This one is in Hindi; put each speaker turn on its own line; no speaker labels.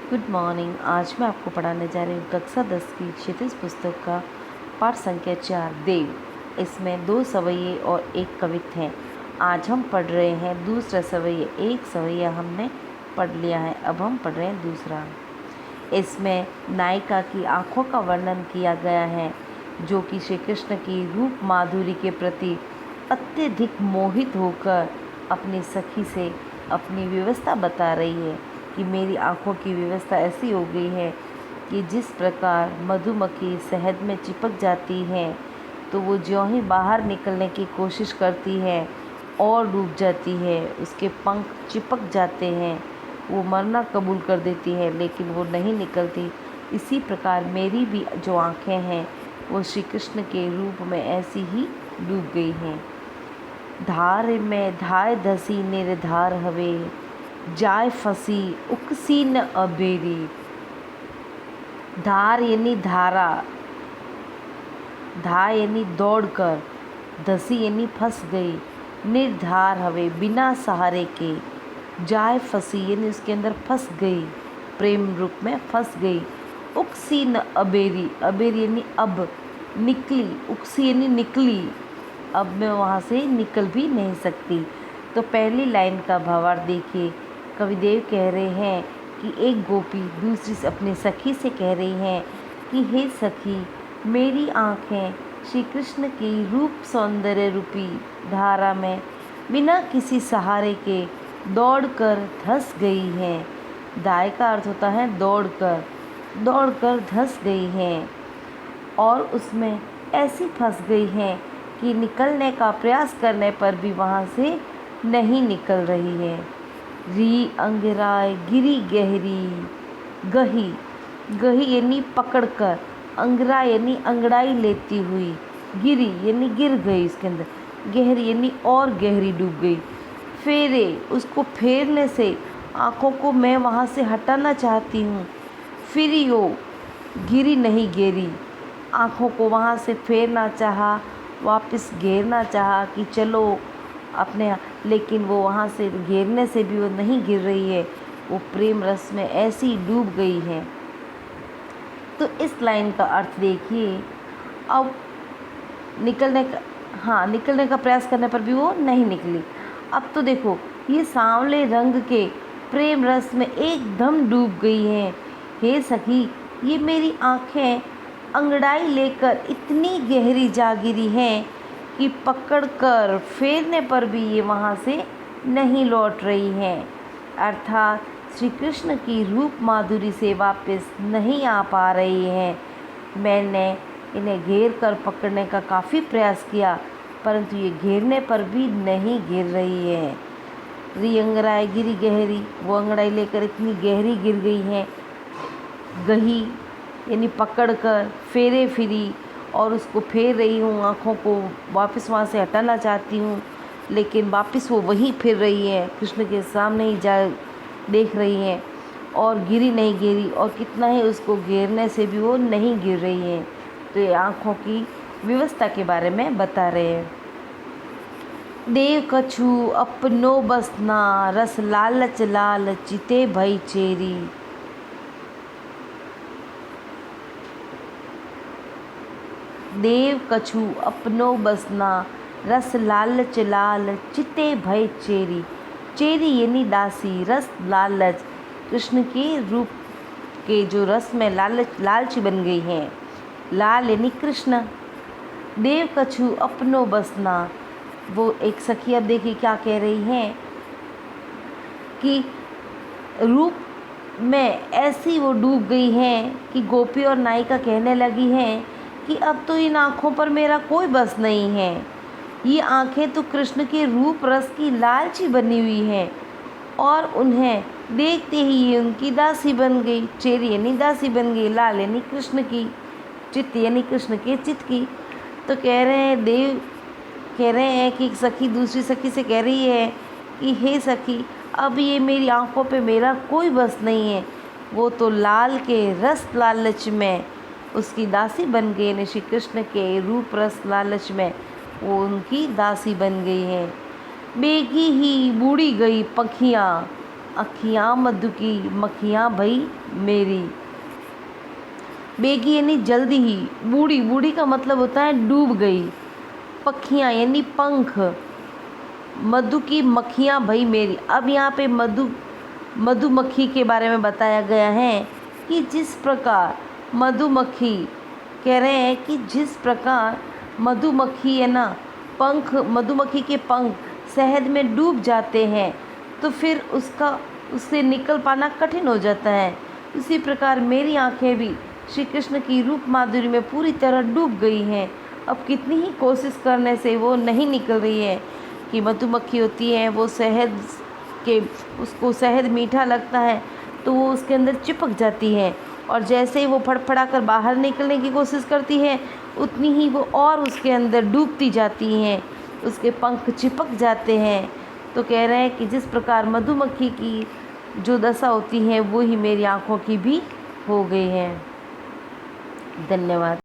Good morning. आज मैं आपको पढ़ाने जा रही हूँ कक्षा 10 की क्षितिज पुस्तक का पाठ संख्या 4 देव। इसमें 2 सवैये और 1 कवित हैं। आज हम पढ़ रहे हैं दूसरा सवैया। एक सवैया हमने पढ़ लिया है, अब हम पढ़ रहे हैं दूसरा। इसमें नायिका की आँखों का वर्णन किया गया है, जो कि श्री कृष्ण की रूप माधुरी के प्रति अत्यधिक मोहित होकर अपनी सखी से अपनी व्यवस्था बता रही है कि मेरी आँखों की व्यवस्था ऐसी हो गई है कि जिस प्रकार मधुमक्खी शहद में चिपक जाती है तो वो ज्यों ही बाहर निकलने की कोशिश करती है और डूब जाती है, उसके पंख चिपक जाते हैं, वो मरना कबूल कर देती है लेकिन वो नहीं निकलती। इसी प्रकार मेरी भी जो आँखें हैं वो श्री कृष्ण के रूप में ऐसी ही डूब गई हैं। धार में धाय धसी निर्धार हवे, जाय फंसी उकसी न अबेरी। धार यानी धारा, धा यानी दौड़कर, धसी यानी फंस गई, निर्धार हवे बिना सहारे के, जाय फंसी यानी उसके अंदर फंस गई, प्रेम रूप में फंस गई। उकसी न अबेरी, अबेरी यानी अब निकली, उकसी यानी निकली, अब मैं वहाँ से निकल भी नहीं सकती। तो पहली लाइन का भावार्थ देखिए। कविदेव कह रहे हैं कि एक गोपी दूसरी से अपनी सखी से कह रही हैं कि हे सखी, मेरी आँखें श्री कृष्ण की रूप सौंदर्य रूपी धारा में बिना किसी सहारे के दौड़कर धंस गई हैं। दाय का अर्थ होता है दौड़कर, दौड़कर धंस गई हैं और उसमें ऐसी फंस गई हैं कि निकलने का प्रयास करने पर भी वहाँ से नहीं निकल रही है। री अंगराय गिरी गहरी, गही, गही यानी पकड़कर, अंगरा यानी अंगड़ाई लेती हुई, गिरी यानी गिर गई इसके अंदर, गहरी यानी और गहरी डूब गई। फेरे, उसको फेरने से आँखों को मैं वहाँ से हटाना चाहती हूँ। फिरियो, गिरी नहीं गेरी, आँखों को वहाँ से फेरना चाहा, वापस घेरना चाहा कि चलो अपने, लेकिन वो वहाँ से घेरने से भी वो नहीं गिर रही है, वो प्रेम रस में ऐसी डूब गई है। तो इस लाइन का अर्थ देखिए। अब निकलने का प्रयास करने पर भी वो नहीं निकली। अब तो देखो, ये सांवले रंग के प्रेम रस में एकदम डूब गई हैं। हे सखी, ये मेरी आँखें अंगड़ाई लेकर इतनी गहरी जा गिरी हैं कि पकड़कर फेरने पर भी ये वहाँ से नहीं लौट रही हैं, अर्थात श्री कृष्ण की रूप माधुरी से वापस नहीं आ पा रही हैं। मैंने इन्हें घेर कर पकड़ने का काफ़ी प्रयास किया, परंतु ये घेरने पर भी नहीं गिर रही है। री अंगराय गिरी गहरी, वो अंगड़ाई लेकर इतनी गहरी गिर गई हैं। गही यानी पकड़कर, फेरे फिरी और उसको फेर रही हूँ, आँखों को वापस वहाँ से हटाना चाहती हूँ, लेकिन वापस वो वहीं फिर रही है, कृष्ण के सामने ही जा देख रही हैं और गिरी नहीं गिरी, और कितना ही उसको घेरने से भी वो नहीं गिर रही हैं। तो ये आँखों की व्यवस्था के बारे में बता रहे हैं। देव कछु अपनो बसना, रस लालच लाल चिते भई चेरी। देव कछु अपनो बसना, रस लालच लाल चिते भय चेरी। चेरी यानी दासी, रस लालच, कृष्ण के रूप के जो रस में लालची बन गई हैं। लाल यानी कृष्ण। देव कछु अपनो बसना, वो एक सखी अब देखिए क्या कह रही हैं कि रूप में ऐसी वो डूब गई हैं कि गोपी और नायिका कहने लगी हैं कि अब तो इन आँखों पर मेरा कोई बस नहीं है। ये आँखें तो कृष्ण के रूप रस की लालची बनी हुई हैं और उन्हें देखते ही ये उनकी दासी बन गई। चेरी यानी दासी बन गई, लाल यानी कृष्ण की, चित्त यानी कृष्ण के चित्त की। तो कह रहे हैं, देव कह रहे हैं कि सखी दूसरी सखी से कह रही है कि हे सखी, अब ये मेरी आँखों पे मेरा कोई बस नहीं है। वो तो लाल के रस लालच में उसकी दासी बन गई, यानी श्री कृष्ण के रूप रस लालच में वो उनकी दासी बन गई हैं। बेगी ही बूढ़ी गई पखियाँ, अखियाँ मधु की मक्खियाँ भई मेरी। बेगी यानी जल्दी ही, बूढ़ी, बूढ़ी का मतलब होता है डूब गई। पखियाँ यानी पंख, मधु की मक्खियाँ भई मेरी। अब यहाँ पे मधुमक्खी के बारे में बताया गया है कि जिस प्रकार मधुमक्खी, कह रहे हैं कि जिस प्रकार मधुमक्खी है ना, पंख, मधुमक्खी के पंख शहद में डूब जाते हैं तो फिर उससे निकल पाना कठिन हो जाता है, उसी प्रकार मेरी आंखें भी श्री कृष्ण की रूप माधुरी में पूरी तरह डूब गई हैं। अब कितनी ही कोशिश करने से वो नहीं निकल रही है। कि मधुमक्खी होती है वो उसको शहद मीठा लगता है तो वो उसके अंदर चिपक जाती है, और जैसे ही वो फड़फड़ा कर बाहर निकलने की कोशिश करती है उतनी ही वो और उसके अंदर डूबती जाती हैं, उसके पंख चिपक जाते हैं। तो कह रहे हैं कि जिस प्रकार मधुमक्खी की जो दशा होती है वो ही मेरी आँखों की भी हो गई है। धन्यवाद।